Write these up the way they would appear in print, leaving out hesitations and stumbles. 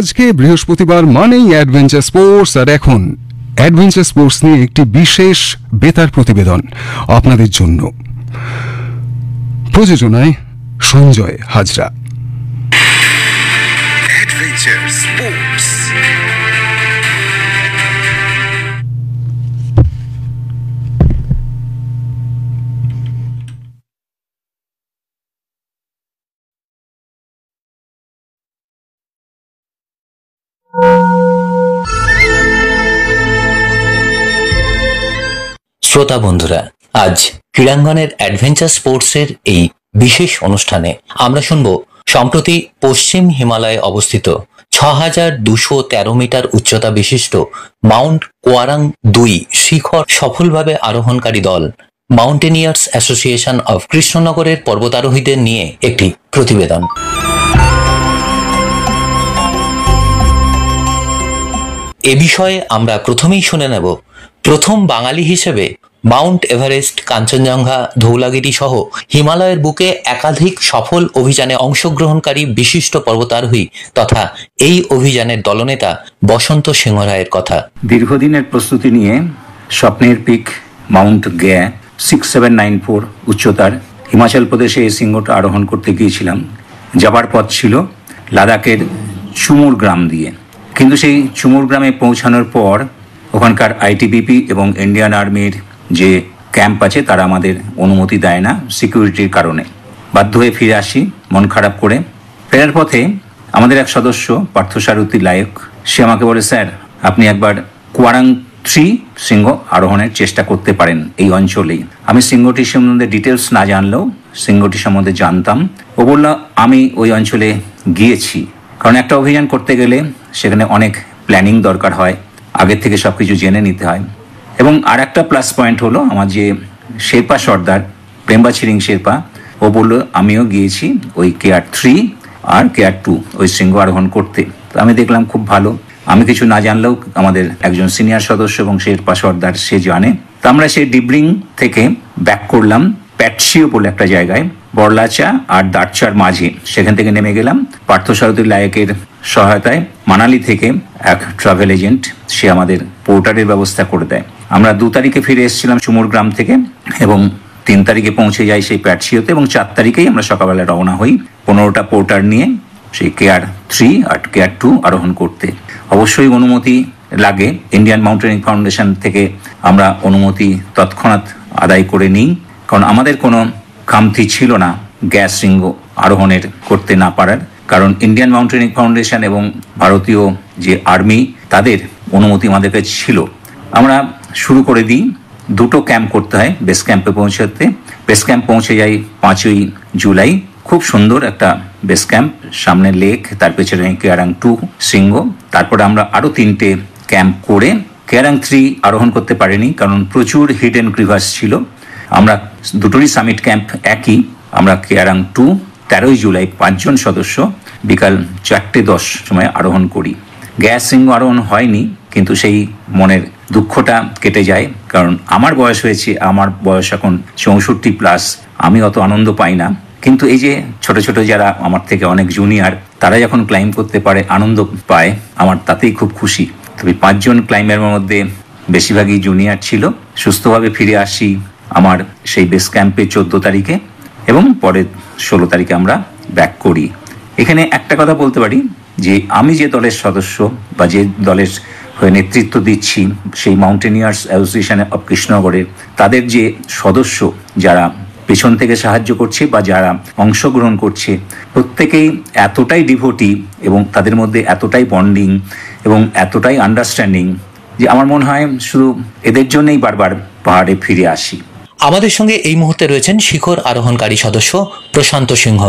আজকে বৃহস্পতিবার মানেই অ্যাডভেঞ্চার স্পোর্টস, আর এখন অ্যাডভেঞ্চার স্পোর্টস নিয়ে একটি বিশেষ বেতার প্রতিবেদন আপনাদের জন্য। প্রযোজনায় সঞ্জয় হাজরা। Adventure sports. শ্রোতা বন্ধুরা, আজ ক্রীড়াঙ্গনের অ্যাডভেঞ্চার স্পোর্টসের এই বিশেষ অনুষ্ঠানে আমরা শুনব সম্প্রতি পশ্চিম হিমালয়ে অবস্থিত ৬,২১৩ মিটার উচ্চতা বিশিষ্ট মাউন্ট কোয়ারাং ২ শিখর সফলভাবে আরোহণকারী দল মাউন্টেনিয়ার্স অ্যাসোসিয়েশন অফ কৃষ্ণনগরের পর্বতারোহীদের নিয়ে একটি প্রতিবেদন। এ বিষয়ে আমরা প্রথমেই শুনে নেব প্রথম বাঙালি হিসেবে মাউন্ট এভারেস্ট, কাঞ্চনজঙ্ঘা, ধৌলাগিরি সহ হিমালয়ের বুকে একাধিক সফল অভিযানে অংশগ্রহণকারী বিশিষ্ট পর্বতারোহী তথা এই অভিযানের দলনেতা বসন্ত সিংহ রায়ের কথা। দীর্ঘদিনের প্রস্তুতি নিয়ে স্বপ্নের পিক মাউন্ট গ্যা 6794 উচ্চতার হিমাচল প্রদেশে এই শৃঙ্গটা আরোহণ করতে গিয়েছিলাম। যাবার পথ ছিল লাদাখের চুমুর গ্রাম দিয়ে, কিন্তু সেই চুমুর গ্রামে পৌঁছানোর পর ওখানকার আইটিবিপি এবং ইন্ডিয়ান আর্মির যে ক্যাম্প আছে তারা আমাদের অনুমতি দেয় না সিকিউরিটির কারণে। বাধ্য হয়ে ফিরে আসি মন খারাপ করে। ফেরার পথে আমাদের এক সদস্য পার্থসারথী লায়ক, সে আমাকে বলে, স্যার আপনি একবার কোয়ারাং 3 শৃঙ্গ আরোহণের চেষ্টা করতে পারেন এই অঞ্চলেই। আমি শৃঙ্গটির সম্বন্ধে ডিটেলস না জানলেও শৃঙ্গটি সম্বন্ধে জানতাম। ও বলল আমি ওই অঞ্চলে গিয়েছি, কারণ একটা অভিযান করতে গেলে সেখানে অনেক প্ল্যানিং দরকার হয়, আগের থেকে সব কিছু জেনে নিতে হয়। এবং আর একটা প্লাস পয়েন্ট হলো আমার যে শেরপা সর্দার প্রেমবা ছিরিং শেরপা, ও বললো আমিও গিয়েছি ওই কেয়ার 3 আর কেয়ার 2 ওই শৃঙ্গ আরোহণ করতে। তো আমি দেখলাম খুব ভালো, আমি কিছু না জানলেও আমাদের একজন সিনিয়র সদস্য এবং শেরপা সর্দার সে জানে। তো আমরা সেই ডিব্রিং থেকে ব্যাক করলাম প্যাটসিও বলে একটা জায়গায়, বড়লাচা আর দাঁড়চার মাঝে। সেখান থেকে নেমে গেলাম পার্থসারথী লায়কের সহায়তায়। মানালি থেকে এক ট্রাভেল এজেন্ট, সে আমাদের পোর্টারের ব্যবস্থা করে দেয়। আমরা 2 তারিখে ফিরে এসেছিলাম চুমুর গ্রাম থেকে এবং 3 তারিখে পৌঁছে যাই সেই প্যাটসিওতে, এবং 4 তারিখেই আমরা সকালবেলা রওনা হই 15টা পোর্টার নিয়ে সেই কেয়ার 3 আর কেয়ার 2 আরোহণ করতে। অবশ্যই অনুমতি লাগে, ইন্ডিয়ান মাউন্টেনিং ফাউন্ডেশন থেকে আমরা অনুমতি তৎক্ষণাৎ আদায় করে নিই, কারণ আমাদের কোনো খামতি ছিল না গ্যাস শৃঙ্গ আরোহণের করতে না পারার, কারণ ইন্ডিয়ান মাউন্টেনিং ফাউন্ডেশন এবং ভারতীয় যে আর্মি তাদের অনুমতি আমাদের কাছে ছিল। আমরা শুরু করে দিই। 2টো ক্যাম্প করতে হয় বেস ক্যাম্পে পৌঁছাতে। বেস ক্যাম্প পৌঁছে যাই 5ই জুলাই। খুব সুন্দর একটা বেস ক্যাম্প, সামনে লেক, তার পেছনে কেয়ারাং 2 শৃঙ্গ। তারপরে আমরা আরও 3টে ক্যাম্প করে কেয়ারাং 3 আরোহণ করতে পারিনি, কারণ প্রচুর হিডেন ক্রিভার্স ছিল। আমরা দুটোরই সামিট ক্যাম্প একই। আমরা কেয়ারাং 2 13ই জুলাই 5 জন সদস্য বিকাল 4:10 সময় আরোহণ করি। গ্যাস শৃঙ্গ আরোহণ হয়নি, কিন্তু সেই মনের দুঃখটা কেটে যায়, কারণ আমার বয়স হয়েছে, আমার বয়স এখন 64+, আমি অত আনন্দ পাই না। কিন্তু এই যে ছোট ছোট যারা আমার থেকে অনেক জুনিয়র, তারা যখন ক্লাইম্ব করতে পারে আনন্দ পায়, আমার তাতেই খুব খুশি। তবে 5 জন ক্লাইম্বের মধ্যে বেশিরভাগই জুনিয়র ছিল। সুস্থভাবে ফিরে আসি আমার সেই বেস ক্যাম্পে 14 তারিখে, এবং পরে 16 তারিখে আমরা ব্যাক করি। এখানে একটা কথা বলতে পারি যে আমি যে দলের সদস্য বা যে দলের হয়ে নেতৃত্ব দিচ্ছি, সেই মাউন্টেনিয়ার্স অ্যাসোসিয়েশন অফ কৃষ্ণনগরের তাদের যে সদস্য যারা পেছন থেকে সাহায্য করছে বা যারা অংশগ্রহণ করছে, প্রত্যেকেই এতটাই ডিভোটি এবং তাদের মধ্যে এতটাই বন্ডিং এবং এতটাই আন্ডারস্ট্যান্ডিং যে আমার মনে হয় শুধু এদের জন্যই বারবার পাহাড়ে ফিরে আসি। আমাদের সঙ্গে এই মুহূর্তে রয়েছেন শিখর আরোহণকারী সদস্য প্রশান্ত সিংহ।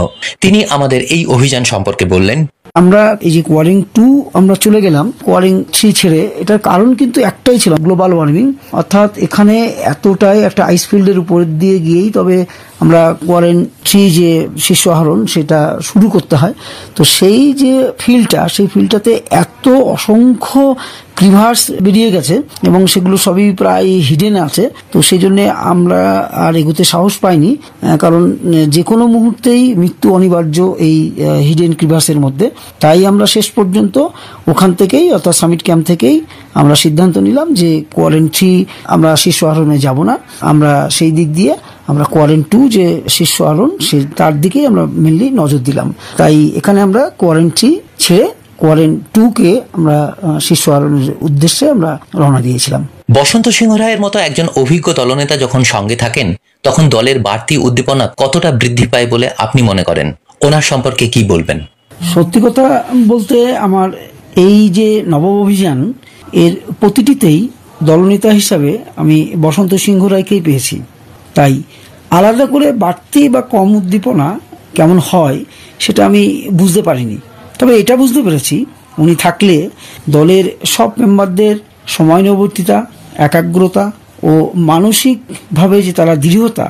তিনি আমাদের এই অভিযান সম্পর্কে বললেন। আমরা এই যে কোয়ারিং 2 আমরা চলে গেলাম কোয়ারিং 3 ছেড়ে, এটার কারণ কিন্তু একটাই ছিল, গ্লোবাল ওয়ার্মিং। অর্থাৎ এখানে এতটাই একটা আইস ফিল্ডের উপর দিয়ে গিয়েই তবে আমরা কোয়ারেন্ট 3 যে শীর্ষ আরোহণ সেটা শুরু করতে হয়। তো সেই যে ফিল্ডটাতে এত অসংখ্য ক্রিভার্স বেরিয়ে গেছে এবং সেগুলো সবই প্রায় হিডেন আছে। তো সেই জন্য আমরা আর এগোতে সাহস পাইনি, কারণ যে কোনো মুহূর্তেই মৃত্যু অনিবার্য এই হিডেন ক্রিভার্সের মধ্যে। তাই আমরা শেষ পর্যন্ত ওখান থেকেই, অর্থাৎ সামিট ক্যাম্প থেকেই আমরা সিদ্ধান্ত নিলাম যে কোয়ারেন্ট 3 আমরা শীর্ষ আরোহণে যাব না, আমরা সেই দিক দিয়ে আমরা কোয়ারেন্ট 2 যে শীর্ষ আরোহণ তার দিকেই আমরা মেনলি নজর দিলাম। তাই এখানে আমরা কোয়ারেন্ট 3 ছেড়ে কোয়ারেন্ট 2 কে আমরা শীর্ষ আরোহণের উদ্দেশ্যে আমরা রওনা দিয়েছিলাম। বসন্ত সিংহ রায়ের মতো একজন অভিজ্ঞ দলনেতা যখন সঙ্গে থাকেন, তখন দলের বাড়তি উদ্দীপনা কতটা বৃদ্ধি পায় বলে আপনি মনে করেন? ওনার সম্পর্কে কি বলবেন? সত্যি কথা বলতে আমার এই যে নবম অভিযান এর প্রতিটিতেই দলনেতা হিসাবে আমি বসন্ত সিংহ রায়কেই পেয়েছি। তাই আলাদা করে বাড়তি বা কম উদ্দীপনা কেমন হয় সেটা আমি বুঝতে পারিনি। তবে এটা বুঝতে পেরেছি, উনি থাকলে দলের সব মেম্বারদের সময়ানুবর্তিতা, একাগ্রতা ও মানসিকভাবে যে তারা দৃঢ়তা,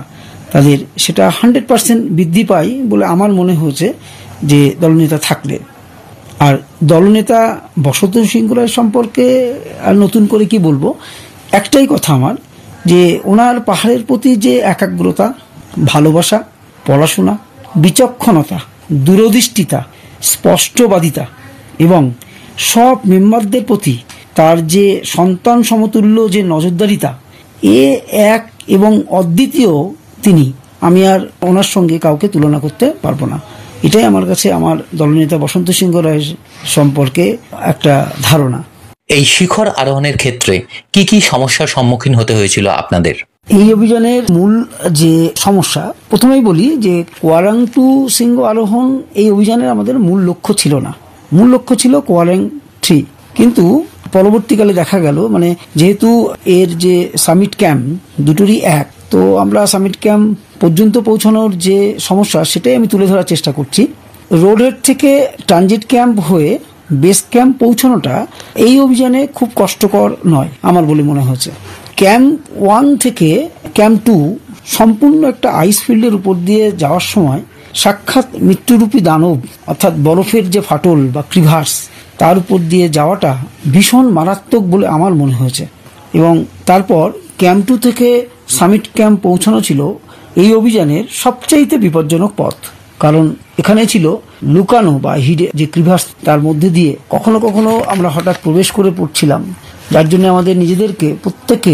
তাদের সেটা 100% বৃদ্ধি পায় বলে আমার মনে হয়েছে যে দলনেতা থাকলে। আর দলনেতা বসন্ত সিংহ রায় সম্পর্কে আর নতুন করে কি বলবো, একটাই কথা আমার, যে ওনার পাহাড়ের প্রতি যে একাগ্রতা, ভালোবাসা, পড়াশোনা, বিচক্ষণতা, দূরদৃষ্টিতা, স্পষ্টবাদিতা এবং সব মেম্বারদের প্রতি তার যে সন্তান সমতুল্য যে নজরদারিতা, এক এবং অদ্বিতীয় তিনি। আমি আর ওনার সঙ্গে কাউকে তুলনা করতে পারবো না। এটাই আমার কাছে আমার দলনেতা বসন্ত সিংহ রায় সম্পর্কে একটা ধারণা। এই শিখর আরোহণের ক্ষেত্রে কি কি সমস্যার সম্মুখীন হতে হয়েছিল আপনাদের? এই অভিযানের মূল যে সমস্যা, প্রথমেই বলি যে কোয়ারাং 2 শৃঙ্গ আরোহণ এই অভিযানের আমাদের মূল লক্ষ্য ছিল না। মূল লক্ষ্য ছিল কোয়ারাং 3। কিন্তু পরবর্তীকালে দেখা গেল, মানে যেহেতু এর যে সামিট ক্যাম্প দুটোরই এক, তো আমরা সামিট ক্যাম্প পর্যন্ত পৌঁছানোর যে সমস্যা সেটাই আমি তুলে ধরার চেষ্টা করছি। রোডহেড থেকে ট্রানজিট ক্যাম্প হয়ে বেস ক্যাম্প পৌঁছানোটা এই অভিযানে খুব কষ্টকর নয় আমার বলে মনে হয়েছে। ক্যাম্প 1 থেকে ক্যাম্প 2 সম্পূর্ণ একটা আইস ফিল্ডের উপর দিয়ে যাওয়ার সময় সাক্ষাৎ মৃত্যুরূপী দানব, অর্থাৎ বরফের যে ফাটল বা ক্রিভার্স, তার উপর দিয়ে যাওয়াটা ভীষণ মারাত্মক বলে আমার মনে হয়েছে। এবং তারপর ক্যাম্প 2 থেকে সামিট ক্যাম্প পৌঁছানো ছিল এই অভিযানের সবচাইতে বিপজ্জনক পথ, কারণ এখানে ছিল লুকানো বা হিডে যে ক্রিভার্স, তার মধ্যে দিয়ে কখনো কখনো আমরা হঠাৎ প্রবেশ করে পড়ছিলাম, যার জন্য আমাদের নিজেদেরকে প্রত্যেকে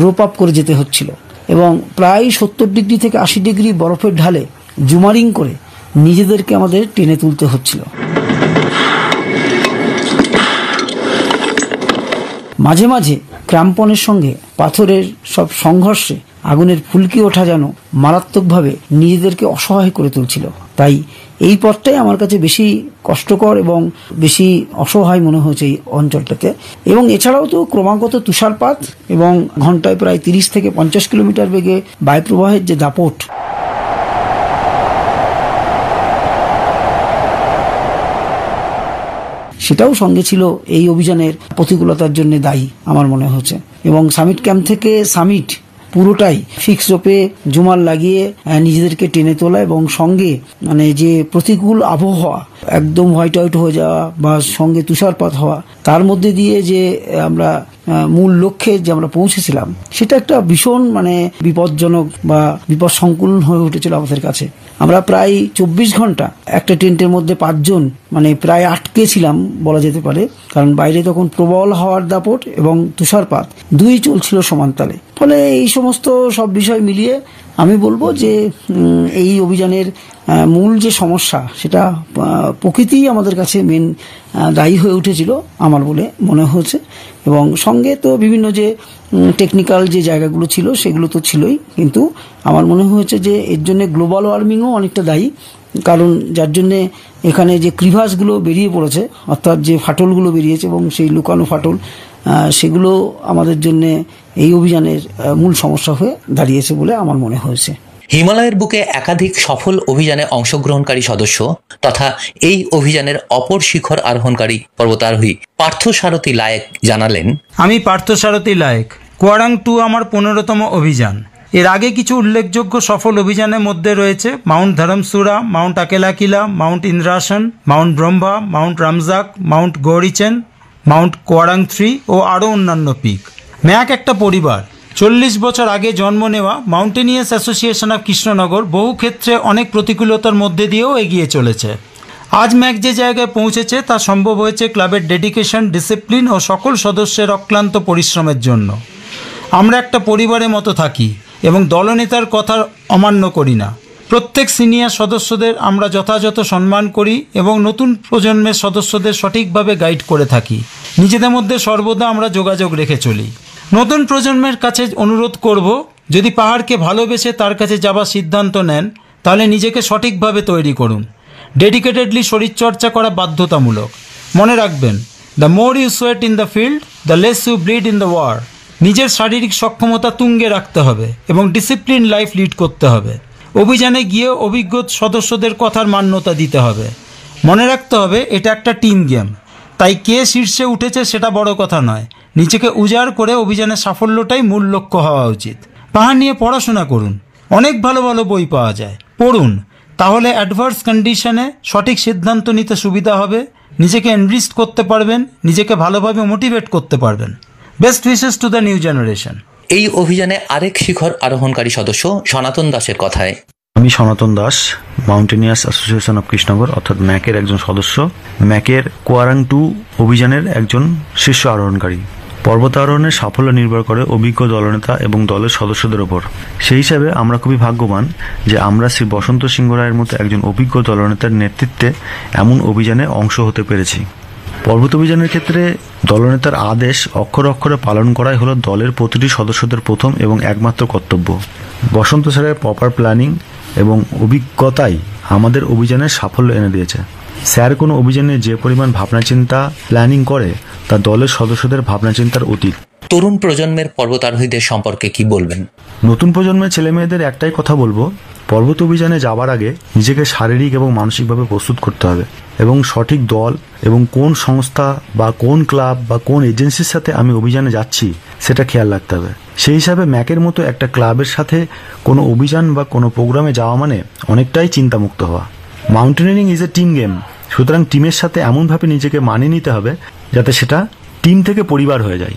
রোপ আপ করে যেতে হচ্ছিল এবং প্রায় 70 ডিগ্রি থেকে 80 ডিগ্রি বরফের ঢালে জুমারিং করে নিজেদেরকে আমাদের টেনে তুলতে হচ্ছিল। মাঝে মাঝে ক্র্যাম্পনের সঙ্গে পাথরের সব সংঘর্ষে আগুনের ফুলকি ওঠা যেন মারাত্মকভাবে নিজেদেরকে অসহায় করে তুলছিল। তাই এই পথটাই আমার কাছে বেশি কষ্টকর এবং বেশি অসহায় মনে হয়েছে এই অঞ্চলটাতে। এবং এছাড়াও তো ক্রমাগত তুষারপাত এবং ঘন্টায় প্রায় 30 থেকে 50 কিলোমিটার বেগে বায়ুপ্রবাহের যে দাপট, সেটাও সঙ্গে ছিল এই অভিযানের প্রতিকূলতার জন্য দায়ী আমার মনে হচ্ছে। এবং সামিট ক্যাম্প থেকে সামিট পুরোটাই ফিক্স রোপে জুমার লাগিয়ে নিজেদেরকে টেনে তোলা এবং সঙ্গে মানে যে প্রতিকূল আবহাওয়া, একদম হোয়াইট আউট হয়ে যাওয়া বা সঙ্গে তুষারপাত হওয়া, তার মধ্যে দিয়ে যে আমরা মূল লক্ষ্যে যে আমরা পৌঁছেছিলাম, সেটা একটা ভীষণ মানে বিপজ্জনক বা বিপদ সংকুল হয়ে উঠেছিল আমাদের কাছে। আমরা প্রায় 24 ঘন্টা একটা টেন্টের মধ্যে 5 জন মানে প্রায় আটকে ছিলাম বলা যেতে পারে, কারণ বাইরে তখন প্রবল হাওয়ার দাপট এবং তুষারপাত দুই চলছিল সমানতালে। ফলে এই সমস্ত সব বিষয় মিলিয়ে আমি বলবো যে এই অভিযানের মূল যে সমস্যা, সেটা প্রকৃতি আমাদের কাছে মেন দায়ী হয়ে উঠেছিল আমার বলে মনে হয়েছে। এবং সঙ্গে তো বিভিন্ন যে টেকনিক্যাল যে জায়গাগুলো ছিল সেগুলো তো ছিলই, কিন্তু আমার মনে হয়েছে যে এর জন্য গ্লোবাল ওয়ার্মিংও অনেকটা দায়ী, কারণ যার জন্যে এখানে যে ক্রিভাসগুলো বেরিয়ে পড়েছে, অর্থাৎ যে ফাটলগুলো বেরিয়েছে এবং সেই লুকানো ফাটল, সেগুলো আমাদের জন্য এই অভিযানের মূল সমস্যা হয়ে দাঁড়িয়েছে বলে আমার মনে হয়েছে। হিমালয়ের বুকে একাধিক সফল অভিযানে অংশগ্রহণকারী সদস্য তথা এই অভিযানের অপর শিখর আরোহণকারী পর্বতারোহী পার্থসারথী লায়েক জানালেন, আমি পার্থসারথী লায়েক। কোয়ারাং 2 আমার 15তম অভিযান। এর আগে কিছু উল্লেখযোগ্য সফল অভিযানের মধ্যে রয়েছে mount Dharamsura, mount Akelakila, mount Indrasan, mount Brahma, mount Ramjak, mount Gaurichen, mount Kuarang 3 ও আরও অন্যান্য পিক। ম্যাক একটা পরিবার। 40 বছর আগে জন্ম নেওয়া মাউন্টেনিয়ার্স অ্যাসোসিয়েশন অফ কৃষ্ণনগর বহু ক্ষেত্রে অনেক প্রতিকূলতার মধ্যে দিয়েও এগিয়ে চলেছে। আজ ম্যাক যে জায়গায় পৌঁছেছে তা সম্ভব হয়েছে ক্লাবের ডেডিকেশন, ডিসিপ্লিন ও সকল সদস্যের অক্লান্ত পরিশ্রমের জন্য। আমরা একটা পরিবারের মতো থাকি এবং দলনেতার কথা অমান্য করি না। প্রত্যেক সিনিয়র সদস্যদের আমরা যথাযথ সম্মান করি এবং নতুন প্রজন্মের সদস্যদের সঠিকভাবে গাইড করে থাকি। নিজেদের মধ্যে সর্বদা আমরা যোগাযোগ রেখে চলি। নতুন প্রজন্মের কাছে অনুরোধ করব, যদি পাহাড়কে ভালোবেসে তার কাছে যাবার সিদ্ধান্ত নেন তাহলে নিজেকে সঠিকভাবে তৈরি করুন। ডেডিকেটেডলি শরীরচর্চা করা বাধ্যতামূলক। মনে রাখবেন, the more you sweat in the field, the less you bleed in the war. নিজের শারীরিক সক্ষমতা তুঙ্গে রাখতে হবে এবং ডিসিপ্লিন লাইফ লিড করতে হবে। অভিযানে গিয়ে অভিজ্ঞ সদস্যদের কথার মান্যতা দিতে হবে। মনে রাখতে হবে এটা একটা টিম গেম, তাই কে শীর্ষে উঠেছে সেটা বড় কথা নয়। নিজেকে উজাড় করে অভিযানের সাফল্যটাই মূল লক্ষ্য হওয়া উচিত। পাহাড় নিয়ে পড়াশোনা করুন, অনেক ভালো ভালো বই পাওয়া যায়, পড়ুন। তাহলে অ্যাডভার্স কন্ডিশনে সঠিক সিদ্ধান্ত নিতে সুবিধা হবে, নিজেকে এনরিস্ট করতে পারবেন, নিজেকে ভালোভাবে মোটিভেট করতে পারবেন। Best wishes to the new generation. এই অভিযানে আরেক শিখর আরোহণকারী সদস্য সনাতন দাসের কথায়, আমি সনাতন Das, mountaineers association of Krishnanagar অর্থাৎ ম্যাকের একজন সদস্য, ম্যাকের কোয়ারাং 2 অভিযানের একজন শীর্ষ আরোহণকারী। পর্বত আরোহণের সাফল্য নির্ভর করে অভিজ্ঞ দলনেতা এবং দলের সদস্যদের ওপর। সেই হিসাবে আমরা খুবই ভাগ্যবান যে আমরা শ্রী বসন্ত সিংহ রায়ের মতো একজন অভিজ্ঞ দলনেতার নেতৃত্বে এমন অভিযানে অংশ হতে পেরেছি। পর্বত অভিযানের ক্ষেত্রে দলনেতার আদেশ অক্ষরে অক্ষরে পালন করাই হলো দলের প্রতিটি সদস্যদের প্রথম এবং একমাত্র কর্তব্য। বসন্ত স্যারের প্রপার প্ল্যানিং এবং অভিজ্ঞতাই আমাদের অভিযানের সাফল্য এনে দিয়েছে। স্যার কোনো অভিযানে যে পরিমাণ ভাবনা চিন্তা প্ল্যানিং করে তা দলের সদস্যদের ভাবনা চিন্তার অতীত। তরুণ প্রজন্মের পর্বতারোহীদের সম্পর্কে কি বলবেন? নতুন প্রজন্মের ছেলেমেয়েদের একটাই কথা বলবো, পর্বত অভিযানে যাবার আগে নিজেকে শারীরিক এবং মানসিকভাবে প্রস্তুত করতে হবে এবং সঠিক দল এবং কোন সংস্থা বা কোন ক্লাব বা কোন এজেন্সির সাথে আমি অভিযানে যাচ্ছি সেটা খেয়াল রাখতে হবে। সেই হিসাবে ম্যাকের মতো একটা ক্লাবের সাথে কোনো অভিযান বা কোনো প্রোগ্রামে যাওয়া মানে অনেকটাই চিন্তামুক্ত হওয়া। Mountaineering is a team game, সুতরাং টিমের সাথে এমনভাবে নিজেকে মানিয়ে নিতে হবে যাতে সেটা টিম থেকে পরিবার হয়ে যায়।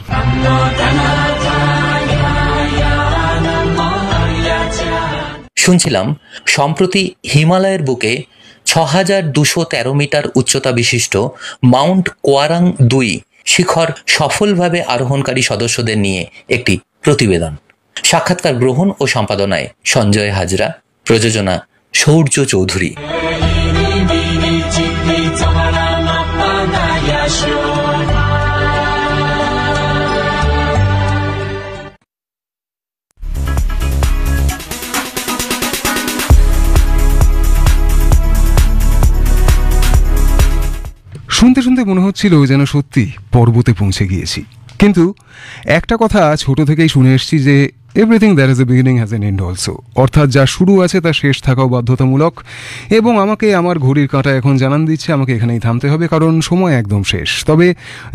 শুনছিলাম সম্প্রতি হিমালয়ের বুকে 6213 মিটার উচ্চতা বিশিষ্ট মাউন্ট কোয়ারাং 2 শিখর সফলভাবে আরোহণকারী সদস্যদের নিয়ে একটি প্রতিবেদন। সাক্ষাৎকার গ্রহণ ও সম্পাদনায় সঞ্জয় হাজরা, প্রযোজনা শৌর্য চৌধুরী। শুনতে শুনতে মনে হচ্ছিল যেন সত্যি পর্বতে পৌঁছে গিয়েছি। কিন্তু একটা কথা ছোট থেকেই শুনে এসেছি যে everything there is a beginning has an end also, অর্থাৎ যা শুরু আছে তা শেষ থাকাও বাধ্যতামূলক। এবং আমাকে আমার ঘড়ির কাঁটা এখন জানান দিচ্ছে আমাকে এখানেই থামতে হবে, কারণ সময় একদম শেষ। তবে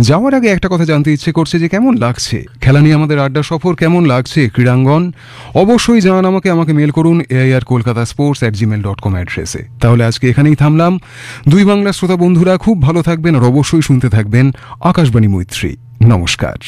যাওয়ার আগে একটা কথা জানতে ইচ্ছে করছে যে কেমন লাগছে খেলা নিয়ে আমাদের আড্ডা সফর, কেমন লাগছে ক্রীড়াঙ্গন। অবশ্যই জানান আমাকে মেল করুন airkolkatasports@gmail.com অ্যাড্রেসে। তাহলে আজকে এখানেই থামলাম। দুই বাংলা শ্রোতা বন্ধুরা খুব ভালো থাকবেন আর অবশ্যই শুনতে থাকবেন আকাশবাণী মৈত্রী। নমস্কার।